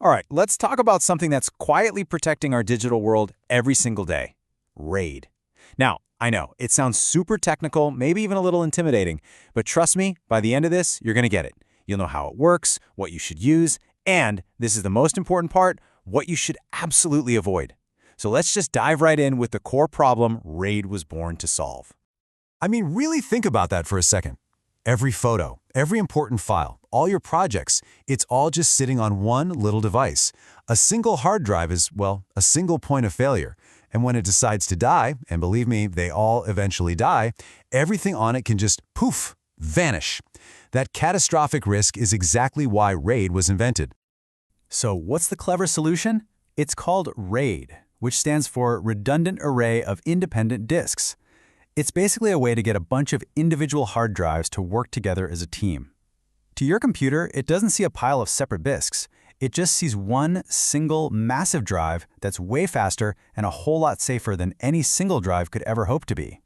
All right, let's talk about something that's quietly protecting our digital world every single day. RAID. Now, I know, it sounds super technical, maybe even a little intimidating, but trust me, by the end of this, you're going to get it. You'll know how it works, what you should use, and, this is the most important part, what you should absolutely avoid. So let's just dive right in with the core problem RAID was born to solve. I mean, really think about that for a second. Every photo, every important file, all your projects, it's all just sitting on one little device. A single hard drive is, well, a single point of failure. And when it decides to die, and believe me, they all eventually die, everything on it can just, poof, vanish. That catastrophic risk is exactly why RAID was invented. So what's the clever solution? It's called RAID, which stands for Redundant Array of Independent Disks. It's basically a way to get a bunch of individual hard drives to work together as a team. To your computer, it doesn't see a pile of separate disks. It just sees one single massive drive that's way faster and a whole lot safer than any single drive could ever hope to be.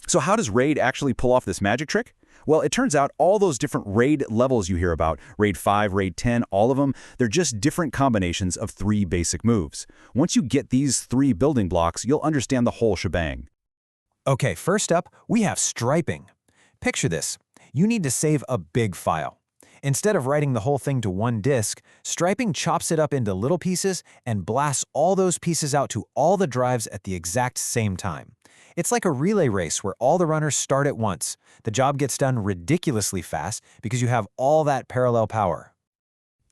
So how does RAID actually pull off this magic trick? Well, it turns out all those different RAID levels you hear about, RAID 5, RAID 10, all of them, they're just different combinations of 3 basic moves. Once you get these 3 building blocks, you'll understand the whole shebang. Okay, first up, we have striping. Picture this. You need to save a big file. Instead of writing the whole thing to one disk, striping chops it up into little pieces and blasts all those pieces out to all the drives at the exact same time. It's like a relay race where all the runners start at once. The job gets done ridiculously fast because you have all that parallel power.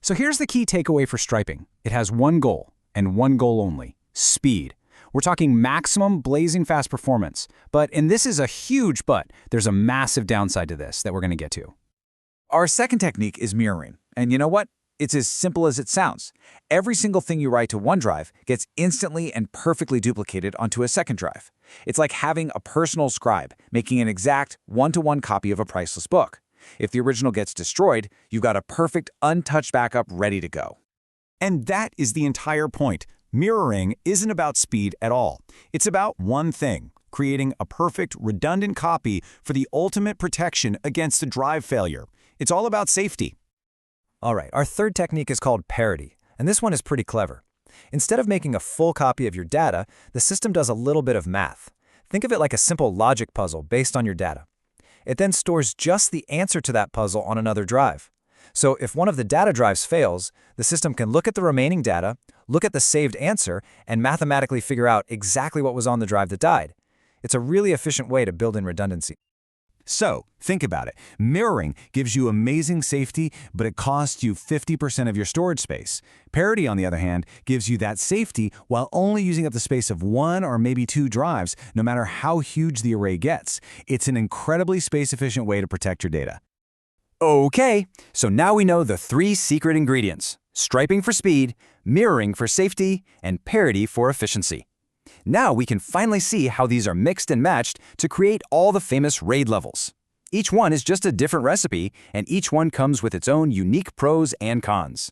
So here's the key takeaway for striping. It has one goal, and one goal only: speed. We're talking maximum blazing fast performance. And this is a huge but, there's a massive downside to this that we're going to get to. Our second technique is mirroring. And you know what? It's as simple as it sounds. Every single thing you write to one drive gets instantly and perfectly duplicated onto a second drive. It's like having a personal scribe, making an exact one-to-one copy of a priceless book. If the original gets destroyed, you've got a perfect, untouched backup ready to go. And that is the entire point. Mirroring isn't about speed at all. It's about one thing: creating a perfect, redundant copy for the ultimate protection against a drive failure. It's all about safety. All right, our third technique is called parity, and this one is pretty clever. Instead of making a full copy of your data, the system does a little bit of math. Think of it like a simple logic puzzle based on your data. It then stores just the answer to that puzzle on another drive. So if one of the data drives fails, the system can look at the remaining data, look at the saved answer, and mathematically figure out exactly what was on the drive that died. It's a really efficient way to build in redundancy. So, think about it. Mirroring gives you amazing safety, but it costs you 50% of your storage space. Parity, on the other hand, gives you that safety while only using up the space of 1 or maybe 2 drives, no matter how huge the array gets. It's an incredibly space-efficient way to protect your data. Okay, so now we know the 3 secret ingredients: striping for speed, mirroring for safety, and parity for efficiency. Now we can finally see how these are mixed and matched to create all the famous RAID levels. Each one is just a different recipe, and each one comes with its own unique pros and cons.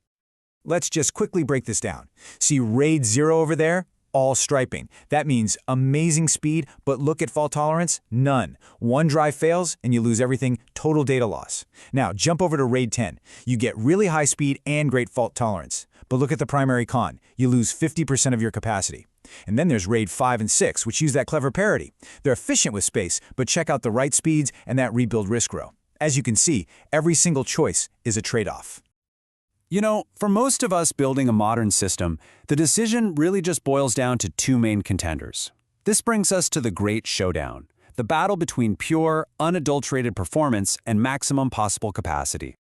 Let's just quickly break this down. See RAID 0 over there? All striping. That means amazing speed, but look at fault tolerance, none. One drive fails and you lose everything, total data loss. Now jump over to RAID 10. You get really high speed and great fault tolerance. But look at the primary con. You lose 50% of your capacity. And then there's RAID 5 and 6, which use that clever parity. They're efficient with space, but check out the write speeds and that rebuild risk row. As you can see, every single choice is a trade-off. You know, for most of us building a modern system, the decision really just boils down to 2 main contenders. This brings us to the great showdown, the battle between pure, unadulterated performance and maximum possible capacity.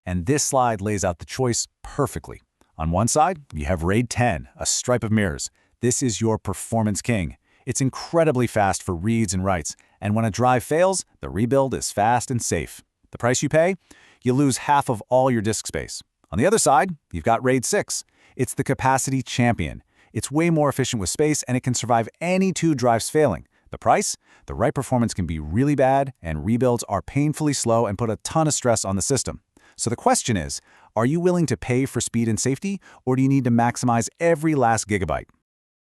And this slide lays out the choice perfectly. On one side, you have RAID 10, a stripe of mirrors. This is your performance king. It's incredibly fast for reads and writes, and when a drive fails, the rebuild is fast and safe. The price you pay? You lose half of all your disk space. On the other side, you've got RAID 6. It's the capacity champion. It's way more efficient with space, and it can survive any 2 drives failing. The price? The write performance can be really bad, and rebuilds are painfully slow and put a ton of stress on the system. So the question is, are you willing to pay for speed and safety, or do you need to maximize every last gigabyte?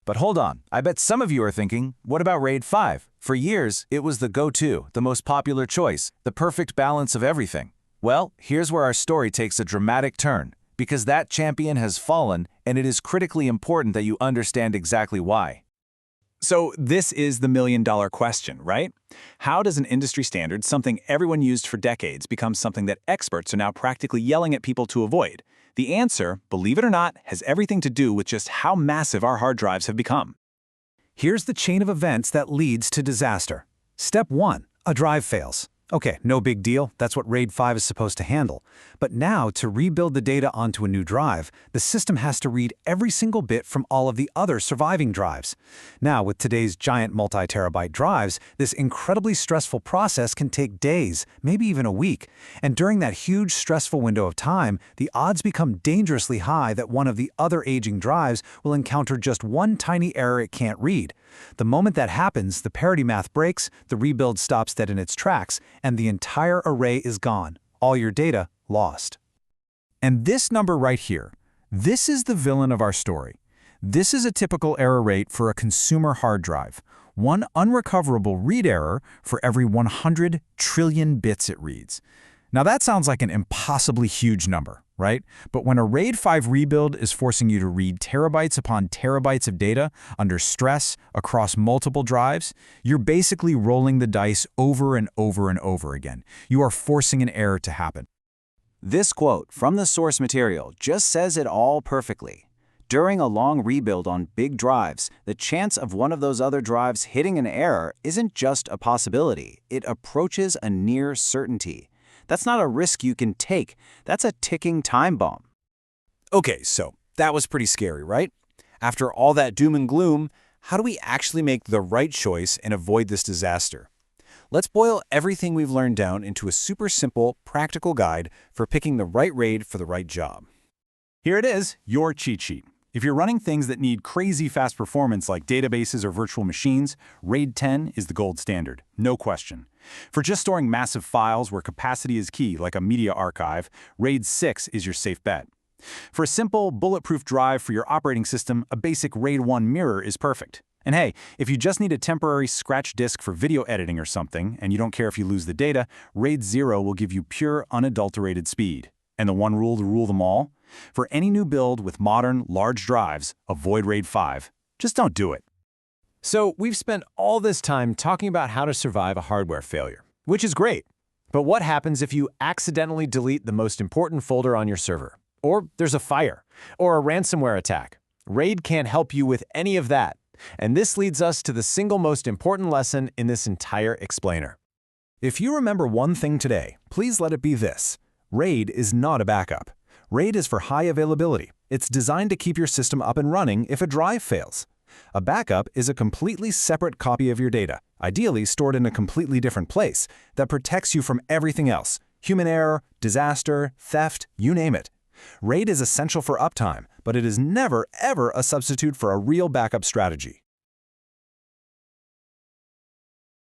But hold on, I bet some of you are thinking, what about RAID 5? For years, it was the go-to, the most popular choice, the perfect balance of everything. Well, here's where our story takes a dramatic turn. because that champion has fallen, and it is critically important that you understand exactly why. So this is the million-dollar question, right? How does an industry standard, something everyone used for decades, become something that experts are now practically yelling at people to avoid? The answer, believe it or not, has everything to do with just how massive our hard drives have become. Here's the chain of events that leads to disaster. Step 1. A drive fails. Okay, no big deal. That's what RAID 5 is supposed to handle. But now, to rebuild the data onto a new drive, the system has to read every single bit from all of the other surviving drives. Now, with today's giant multi-terabyte drives, this incredibly stressful process can take days, maybe even a week. And during that huge stressful window of time, the odds become dangerously high that one of the other aging drives will encounter just one tiny error it can't read. The moment that happens, the parity math breaks, the rebuild stops dead in its tracks, and the entire array is gone. All your data lost. And this number right here, this is the villain of our story. This is a typical error rate for a consumer hard drive. One unrecoverable read error for every 100 trillion bits it reads. Now that sounds like an impossibly huge number, right? But when a RAID 5 rebuild is forcing you to read terabytes upon terabytes of data under stress across multiple drives, you're basically rolling the dice over and over and over again. You are forcing an error to happen. This quote from the source material just says it all perfectly. During a long rebuild on big drives, the chance of one of those other drives hitting an error isn't just a possibility, it approaches a near certainty. That's not a risk you can take, that's a ticking time bomb. Okay, so that was pretty scary, right? After all that doom and gloom, how do we actually make the right choice and avoid this disaster? Let's boil everything we've learned down into a super simple, practical guide for picking the right RAID for the right job. Here it is, your cheat sheet. If you're running things that need crazy fast performance like databases or virtual machines, RAID 10 is the gold standard, no question. For just storing massive files where capacity is key, like a media archive, RAID 6 is your safe bet. For a simple, bulletproof drive for your operating system, a basic RAID 1 mirror is perfect. And hey, if you just need a temporary scratch disk for video editing or something, and you don't care if you lose the data, RAID 0 will give you pure, unadulterated speed. And the one rule to rule them all? For any new build with modern, large drives, avoid RAID 5. Just don't do it. So we've spent all this time talking about how to survive a hardware failure, which is great. But what happens if you accidentally delete the most important folder on your server? Or there's a fire, or a ransomware attack? RAID can't help you with any of that. And this leads us to the single most important lesson in this entire explainer. If you remember one thing today, please let it be this. RAID is not a backup. RAID is for high availability. It's designed to keep your system up and running if a drive fails. A backup is a completely separate copy of your data, ideally stored in a completely different place, that protects you from everything else. Human error, disaster, theft, you name it. RAID is essential for uptime, but it is never, ever a substitute for a real backup strategy.